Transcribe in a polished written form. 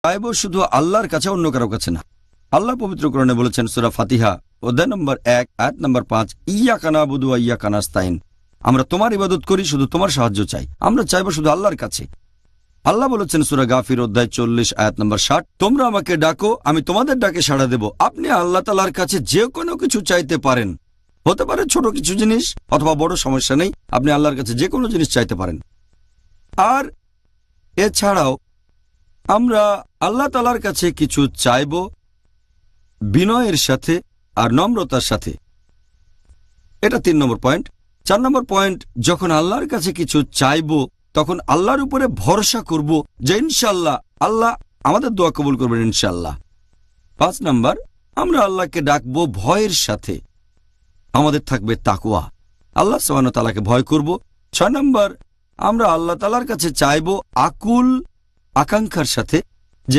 চাইব শুধু আল্লাহর কাছে, অন্য কারো কাছে না। আল্লাহ পবিত্র কোরআনে বলেছেন সূরা ফাতিহা অধ্যায় নম্বর 1 আয়াত নম্বর 5, ইয়্যাকা না'বুদু ওয়া ইয়্যাকা নাস্তাইন। আমরা তোমার ইবাদত করি, শুধু তোমার সাহায্য চাই। আমরা চাইব শুধু আল্লাহর কাছে। আল্লাহ বলেছেন সূরা গাফির অধ্যায় 40 আয়াত নম্বর 60, তোমরা আমাকে ডাকো, আমি তোমাদের ডাকে সাড়া দেব। আপনি আল্লাহ তাআলার কাছে যে কোনো কিছু চাইতে পারেন। হতে পারে ছোট কিছু জিনিস অথবা বড়, সমস্যা নেই। আপনি আল্লাহর কাছে যে কোনো জিনিস চাইতে পারেন। আর এছাড়াও আমরা আল্লাহ তাআলার কাছে কিছু চাইব বিনয়ের সাথে আর নম্রতার সাথে। এটা 3 নম্বর পয়েন্ট। 4 নম্বর পয়েন্ট, যখন আল্লাহর কাছে কিছু চাইব তখন আল্লাহর উপরে ভরসা করব যে ইনশাআল্লাহ আল্লাহ আমাদের দোয়া কবুল করবেন ইনশাআল্লাহ। 5 নম্বর, আমরা আল্লাহকে ডাকবো ভয়ের সাথে। আমাদের থাকবে তাকওয়া, আল্লাহ সুবহানাহু ওয়া তাআলাকে ভয় করব। 6 নম্বর, আমরা আল্লাহ তাআলার কাছে চাইব আকুল আকাঙ্ক্ষার সাথে।